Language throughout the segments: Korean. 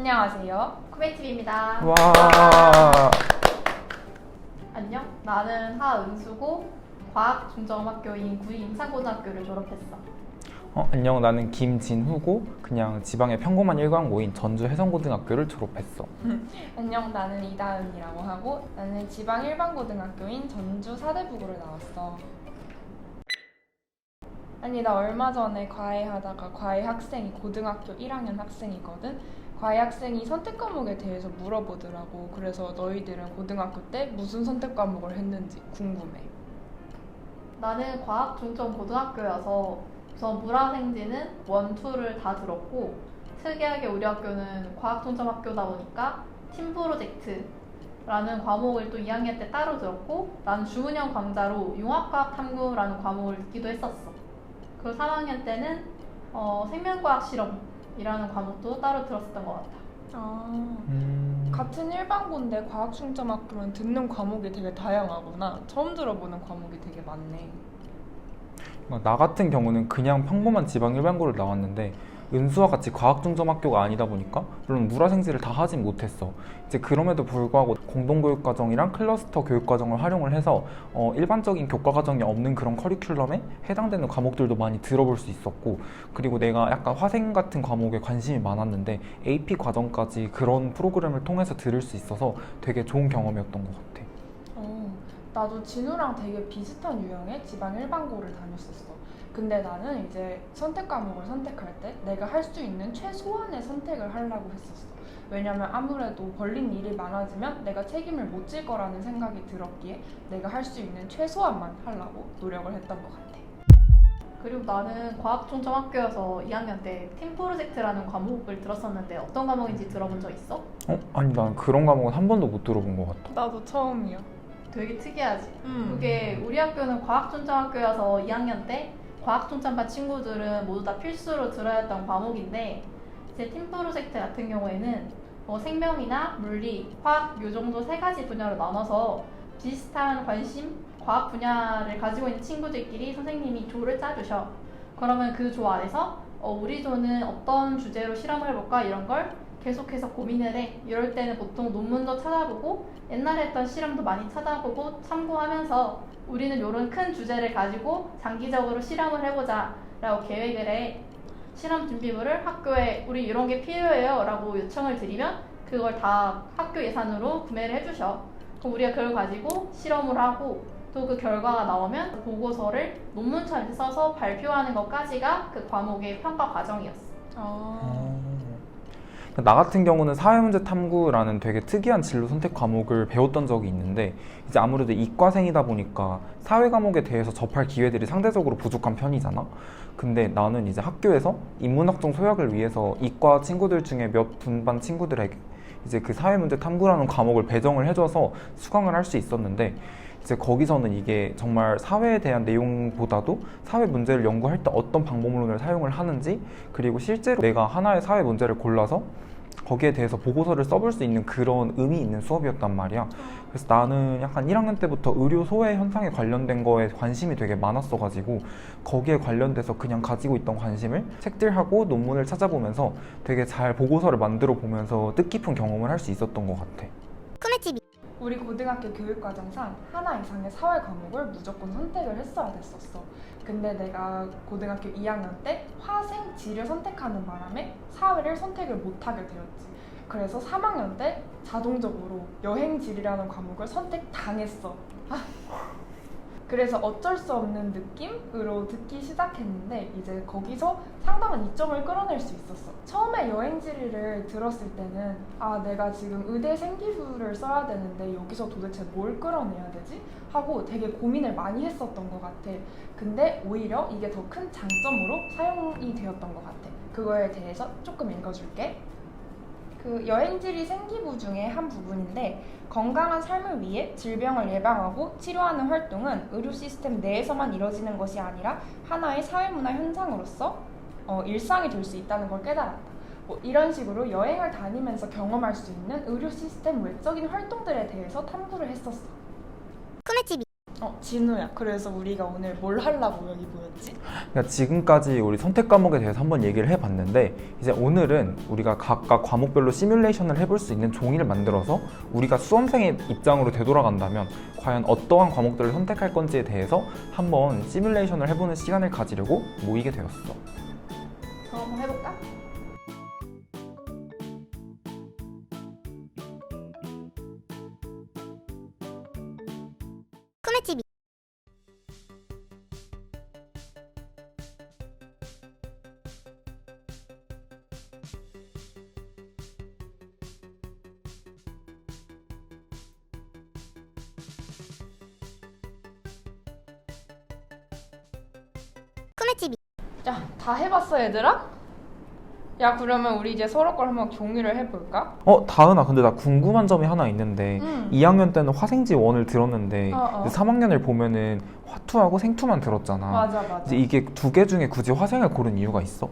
안녕하세요. 쿠베TV입니다. 와. 안녕. 나는 하은수고 과학중점학교인 구의임상고등학교를 졸업했어. 안녕. 나는 김진후고 그냥 지방의 평범한 일광고인 전주 해성고등학교를 졸업했어. 안녕, 나는 이다은이라고 하고 나는 지방 일반고등학교인 전주 사대부고를 나왔어. 아니, 나 얼마 전에 과외하다가 과외 학생이 고등학교 1학년 학생이거든. 과외 학생이 선택 과목에 대해서 물어보더라고. 그래서 너희들은 고등학교 때 무슨 선택 과목을 했는지 궁금해. 나는 과학중점고등학교여서 우선 물화생지는 1, 2를 다 들었고, 특이하게 우리 학교는 과학중점학교다 보니까 팀 프로젝트라는 과목을 또 2학년 때 따로 들었고, 나는 주문형 강좌로 융합과학 탐구라는 과목을 듣기도 했었어. 그리고 3학년 때는 생명과학 실험이라는 과목도 따로 들었었던 것 같아. 같은 일반고인데 과학중점학교는 듣는 과목이 되게 다양하구나. 처음 들어보는 과목이 되게 많네. 나 같은 경우는 그냥 평범한 지방 일반고를 나왔는데 은수와 같이 과학중점학교가 아니다 보니까 물론 물화생지를 다 하진 못했어. 이제 그럼에도 불구하고 공동교육과정이랑 클러스터 교육과정을 활용을 해서 일반적인 교과과정이 없는 그런 커리큘럼에 해당되는 과목들도 많이 들어볼 수 있었고, 그리고 내가 약간 화생 같은 과목에 관심이 많았는데 AP 과정까지 그런 프로그램을 통해서 들을 수 있어서 되게 좋은 경험이었던 것 같아. 나도 진우랑 되게 비슷한 유형의 지방 일반고를 다녔었어. 근데 나는 이제 선택 과목을 선택할 때 내가 할 수 있는 최소한의 선택을 하려고 했었어. 왜냐면 아무래도 벌린 일이 많아지면 내가 책임을 못 질 거라는 생각이 들었기에 내가 할 수 있는 최소한만 하려고 노력을 했던 것 같아. 그리고 나는 과학중점학교여서 2학년 때 팀 프로젝트라는 과목을 들었었는데 어떤 과목인지 들어본 적 있어? 아니, 난 그런 과목은 한 번도 못 들어본 것 같아. 나도 처음이야. 되게 특이하지? 그게 우리 학교는 과학중점학교여서 2학년 때 과학중점반 친구들은 모두 다 필수로 들어야 했던 과목인데, 제 팀 프로젝트 같은 경우에는 생명이나 물리, 화학 요 정도 3가지 분야로 나눠서 비슷한 관심, 과학 분야를 가지고 있는 친구들끼리 선생님이 조를 짜주셔. 그러면 그 조 안에서 우리 조는 어떤 주제로 실험을 해볼까 이런 걸 계속해서 고민을 해. 이럴 때는 보통 논문도 찾아보고 옛날에 했던 실험도 많이 찾아보고 참고하면서 우리는 이런 큰 주제를 가지고 장기적으로 실험을 해보자 라고 계획을 해. 실험 준비물을 학교에 우리 이런 게 필요해요 라고 요청을 드리면 그걸 다 학교 예산으로 구매를 해주셔. 그럼 우리가 그걸 가지고 실험을 하고 또 그 결과가 나오면 보고서를 논문처럼 써서 발표하는 것까지가 그 과목의 평가 과정이었어. 나 같은 경우는 사회문제 탐구라는 되게 특이한 진로 선택 과목을 배웠던 적이 있는데, 이제 아무래도 이과생이다 보니까 사회 과목에 대해서 접할 기회들이 상대적으로 부족한 편이잖아. 근데 나는 이제 학교에서 인문학적 소양을 위해서 이과 친구들 중에 몇 분반 친구들에게 이제 그 사회문제 탐구라는 과목을 배정을 해줘서 수강을 할 수 있었는데, 이제 거기서는 이게 정말 사회에 대한 내용보다도 사회 문제를 연구할 때 어떤 방법론을 사용을 하는지, 그리고 실제로 내가 하나의 사회 문제를 골라서 거기에 대해서 보고서를 써볼 수 있는 그런 의미 있는 수업이었단 말이야. 그래서 나는 약간 1학년 때부터 의료 소외 현상에 관련된 거에 관심이 되게 많았어가지고 거기에 관련돼서 그냥 가지고 있던 관심을 책들하고 논문을 찾아보면서 되게 잘 보고서를 만들어 보면서 뜻깊은 경험을 할 수 있었던 것 같아. 우리 고등학교 교육과정상 하나 이상의 사회 과목을 무조건 선택을 했어야 됐었어. 근데 내가 고등학교 2학년 때 화생 지를 선택하는 바람에 사회를 선택을 못하게 되었지. 그래서 3학년 때 자동적으로 여행지리라는 과목을 선택당했어. 그래서 어쩔 수 없는 느낌으로 듣기 시작했는데 이제 거기서 상당한 이점을 끌어낼 수 있었어. 처음에 여행지리를 들었을 때는 내가 지금 의대 생기부를 써야 되는데 여기서 도대체 뭘 끌어내야 되지? 하고 되게 고민을 많이 했었던 것 같아. 근데 오히려 이게 더 큰 장점으로 사용이 되었던 것 같아. 그거에 대해서 조금 읽어줄게. 그 여행지리 생기부 중에 한 부분인데, 건강한 삶을 위해 질병을 예방하고 치료하는 활동은 의료 시스템 내에서만 이뤄지는 것이 아니라 하나의 사회문화 현상으로서 일상이 될 수 있다는 걸 깨달았다. 이런 식으로 여행을 다니면서 경험할 수 있는 의료 시스템 외적인 활동들에 대해서 탐구를 했었어. 진우야. 그래서 우리가 오늘 뭘 하려고 여기 모였지? 그러니까 지금까지 우리 선택 과목에 대해서 한번 얘기를 해봤는데 이제 오늘은 우리가 각각 과목별로 시뮬레이션을 해볼 수 있는 종이를 만들어서 우리가 수험생의 입장으로 되돌아간다면 과연 어떠한 과목들을 선택할 건지에 대해서 한번 시뮬레이션을 해보는 시간을 가지려고 모이게 되었어. 그럼 한번 해볼까? 꿈의TV 꿈의TV 야, 다 해봤어, 얘들아? 야, 그러면 우리 이제 서로 걸 한번 공유를 해볼까? 다은아, 근데 나 궁금한 점이 하나 있는데 2학년 때는 화생지 1을 들었는데 3학년을 보면은 화투하고 생투만 들었잖아. 맞아. 이제 이게 두 개 중에 굳이 화생을 고른 이유가 있어?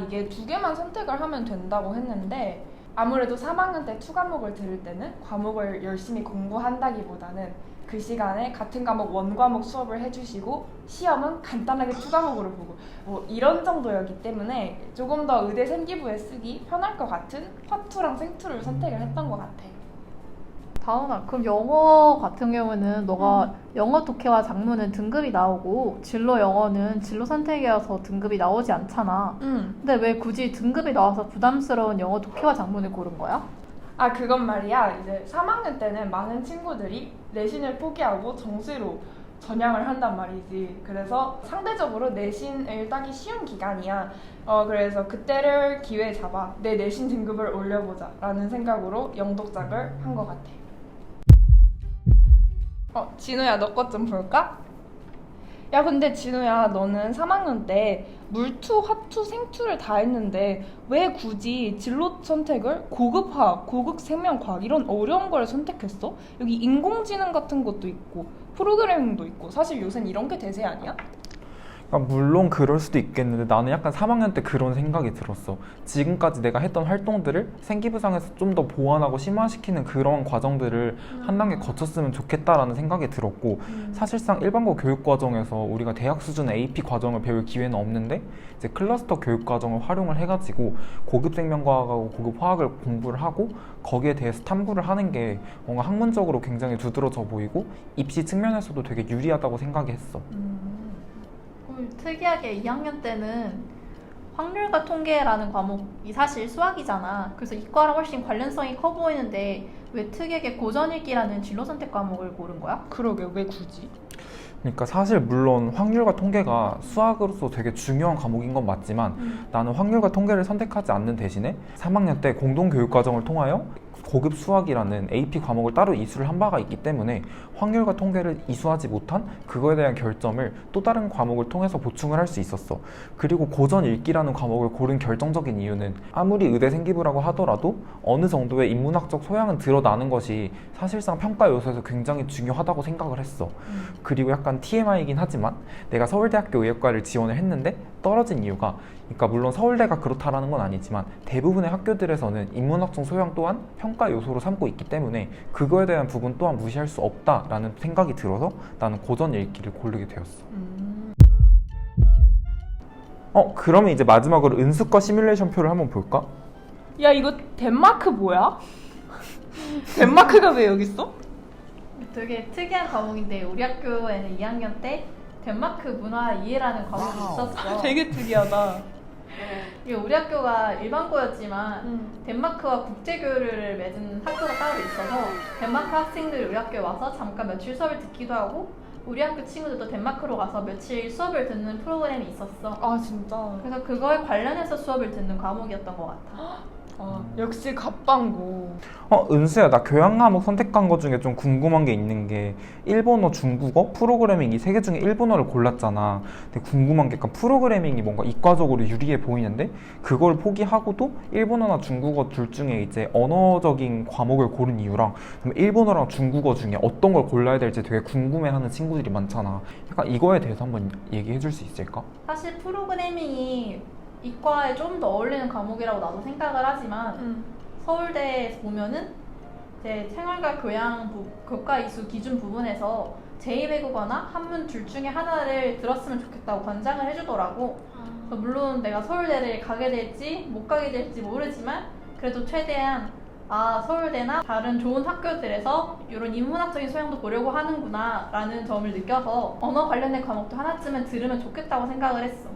이게 두 개만 선택을 하면 된다고 했는데 아무래도 3학년 때 투 과목을 들을 때는 과목을 열심히 공부한다기보다는 그 시간에 같은 과목 원 과목 수업을 해주시고 시험은 간단하게 투 과목으로 보고 뭐 이런 정도였기 때문에 조금 더 의대 생기부에 쓰기 편할 것 같은 화투랑 생투를 선택을 했던 것 같아. 다은아, 그럼 영어 같은 경우는 너가 영어 독해와 작문은 등급이 나오고 진로 영어는 진로 선택이어서 등급이 나오지 않잖아. 근데 왜 굳이 등급이 나와서 부담스러운 영어 독해와 작문을 고른 거야? 그건 말이야. 이제 3학년 때는 많은 친구들이 내신을 포기하고 정시로 전향을 한단 말이지. 그래서 상대적으로 내신을 따기 쉬운 기간이야. 그래서 그때를 기회 잡아 내 내신 등급을 올려보자 라는 생각으로 영독작을 한 것 같아. 진우야, 너 것 좀 볼까? 야, 근데 진우야, 너는 3학년 때 물투, 화투, 생투를 다 했는데 왜 굳이 진로 선택을 고급화학, 고급 생명과학 이런 어려운 걸 선택했어? 여기 인공지능 같은 것도 있고 프로그래밍도 있고 사실 요새는 이런 게 대세 아니야? 그러니까 물론 그럴 수도 있겠는데 나는 약간 3학년 때 그런 생각이 들었어. 지금까지 내가 했던 활동들을 생기부상에서 좀 더 보완하고 심화시키는 그런 과정들을 한 단계 거쳤으면 좋겠다라는 생각이 들었고 사실상 일반고 교육과정에서 우리가 대학 수준의 AP 과정을 배울 기회는 없는데 이제 클러스터 교육과정을 활용을 해가지고 고급 생명과학하고 고급 화학을 공부를 하고 거기에 대해서 탐구를 하는 게 뭔가 학문적으로 굉장히 두드러져 보이고 입시 측면에서도 되게 유리하다고 생각이 했어. 특이하게 2학년 때는 확률과 통계라는 과목이 사실 수학이잖아. 그래서 이과랑 훨씬 관련성이 커 보이는데 왜 특이하게 고전읽기라는 진로 선택 과목을 고른 거야? 그러게, 왜 굳이? 그러니까 사실 물론 확률과 통계가 수학으로서 되게 중요한 과목인 건 맞지만 나는 확률과 통계를 선택하지 않는 대신에 3학년 때 공동교육과정을 통하여 고급 수학이라는 AP 과목을 따로 이수를 한 바가 있기 때문에 확률과 통계를 이수하지 못한 그거에 대한 결점을 또 다른 과목을 통해서 보충을 할 수 있었어. 그리고 고전 읽기라는 과목을 고른 결정적인 이유는 아무리 의대 생기부라고 하더라도 어느 정도의 인문학적 소양은 드러나는 것이 사실상 평가 요소에서 굉장히 중요하다고 생각을 했어. 그리고 약간 TMI이긴 하지만 내가 서울대학교 의예과를 지원을 했는데 떨어진 이유가, 그러니까 물론 서울대가 그렇다라는 건 아니지만 대부분의 학교들에서는 인문학적 소양 또한 평가 요소로 삼고 있기 때문에 그거에 대한 부분 또한 무시할 수 없다라는 생각이 들어서 나는 고전 읽기를 고르게 되었어. 그러면 이제 마지막으로 은수과 시뮬레이션 표를 한번 볼까? 야, 이거 덴마크 뭐야? 덴마크가 왜 여기 있어? 되게 특이한 과목인데 우리 학교에는 2학년 때 덴마크 문화 이해라는 과목이 있었어. 되게 특이하다. 이게 우리 학교가 일반고였지만 덴마크와 국제교류를 맺은 학교가 따로 있어서 덴마크 학생들이 우리 학교에 와서 잠깐 며칠 수업을 듣기도 하고 우리 학교 친구들도 덴마크로 가서 며칠 수업을 듣는 프로그램이 있었어. 진짜. 그래서 그거에 관련해서 수업을 듣는 과목이었던 것 같아. 역시 갑방고. 은수야, 나 교양 과목 선택한 것 중에 좀 궁금한 게 있는 게 일본어, 중국어, 프로그래밍 이 세 개 중에 일본어를 골랐잖아. 근데 궁금한 게 약간 프로그래밍이 뭔가 이과적으로 유리해 보이는데 그걸 포기하고도 일본어나 중국어 둘 중에 이제 언어적인 과목을 고른 이유랑 그럼 일본어랑 중국어 중에 어떤 걸 골라야 될지 되게 궁금해하는 친구들이 많잖아. 약간 이거에 대해서 한번 얘기해 줄 수 있을까? 사실 프로그래밍이 이과에 좀 더 어울리는 과목이라고 나도 생각을 하지만 서울대에서 보면은 이제 생활과 교양 교과 이수 기준 부분에서 제2외국어나 한문 둘 중에 하나를 들었으면 좋겠다고 권장을 해주더라고. 그래서 물론 내가 서울대를 가게 될지 못 가게 될지 모르지만 그래도 최대한 서울대나 다른 좋은 학교들에서 이런 인문학적인 소양도 보려고 하는구나 라는 점을 느껴서 언어 관련된 과목도 하나쯤은 들으면 좋겠다고 생각을 했어.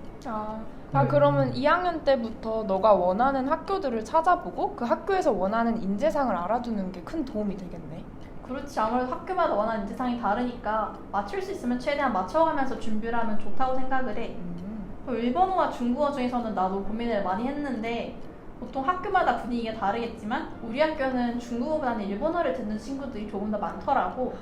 그러면 2학년 때부터 너가 원하는 학교들을 찾아보고 그 학교에서 원하는 인재상을 알아두는 게 큰 도움이 되겠네. 그렇지. 아무래도 학교마다 원하는 인재상이 다르니까 맞출 수 있으면 최대한 맞춰가면서 준비를 하면 좋다고 생각을 해. 일본어와 중국어 중에서는 나도 고민을 많이 했는데 보통 학교마다 분위기가 다르겠지만 우리 학교는 중국어보다는 일본어를 듣는 친구들이 조금 더 많더라고.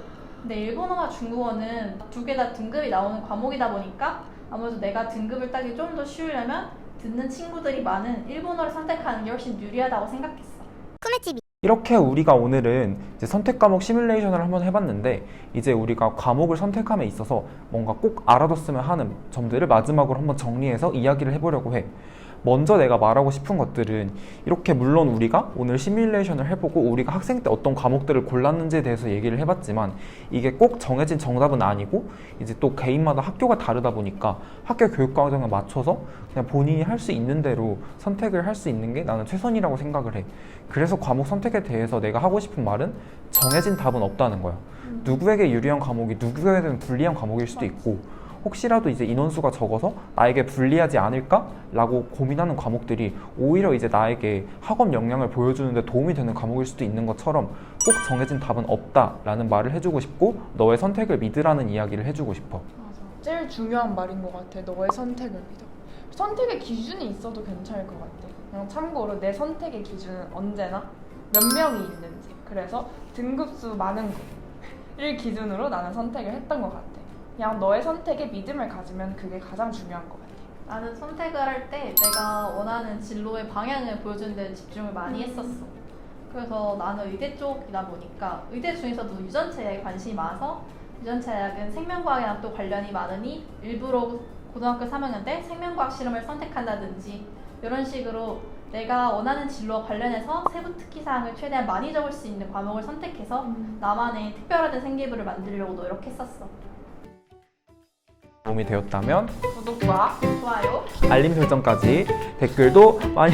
근데 일본어와 중국어는 두 개 다 등급이 나오는 과목이다 보니까 아무래도 내가 등급을 따기 좀 더 쉬우려면 듣는 친구들이 많은 일본어를 선택하는 게 훨씬 유리하다고 생각했어. 이렇게 우리가 오늘은 이제 선택 과목 시뮬레이션을 한번 해봤는데 이제 우리가 과목을 선택함에 있어서 뭔가 꼭 알아뒀으면 하는 점들을 마지막으로 한번 정리해서 이야기를 해보려고 해. 먼저 내가 말하고 싶은 것들은 이렇게 물론 우리가 오늘 시뮬레이션을 해보고 우리가 학생 때 어떤 과목들을 골랐는지에 대해서 얘기를 해봤지만 이게 꼭 정해진 정답은 아니고 이제 또 개인마다 학교가 다르다 보니까 학교 교육 과정에 맞춰서 그냥 본인이 할 수 있는 대로 선택을 할 수 있는 게 나는 최선이라고 생각을 해. 그래서 과목 선택에 대해서 내가 하고 싶은 말은 정해진 답은 없다는 거야. 누구에게 유리한 과목이 누구에게는 불리한 과목일 수도 있고 혹시라도 이제 인원수가 적어서 나에게 불리하지 않을까라고 고민하는 과목들이 오히려 이제 나에게 학업 역량을 보여주는데 도움이 되는 과목일 수도 있는 것처럼 꼭 정해진 답은 없다라는 말을 해주고 싶고 너의 선택을 믿으라는 이야기를 해주고 싶어. 맞아. 제일 중요한 말인 것 같아. 너의 선택을 믿어. 선택의 기준이 있어도 괜찮을 것 같아. 그냥 참고로 내 선택의 기준은 언제나 몇 명이 있는지, 그래서 등급수 많은 거를 기준으로 나는 선택을 했던 것 같아. 그냥 너의 선택에 믿음을 가지면 그게 가장 중요한 것 같아. 나는 선택을 할 때 내가 원하는 진로의 방향을 보여주는 데 집중을 많이 했었어. 그래서 나는 의대 쪽이다 보니까 의대 중에서도 유전체에 관심이 많아서 유전체학은 생명과학이랑 또 관련이 많으니 일부러 고등학교 3학년 때 생명과학 실험을 선택한다든지 이런 식으로 내가 원하는 진로와 관련해서 세부 특기사항을 최대한 많이 적을 수 있는 과목을 선택해서 나만의 특별화된 생기부를 만들려고 노력했었어. 도움이 되었다면 구독과 좋아요. 알림 설정까지 댓글도 많이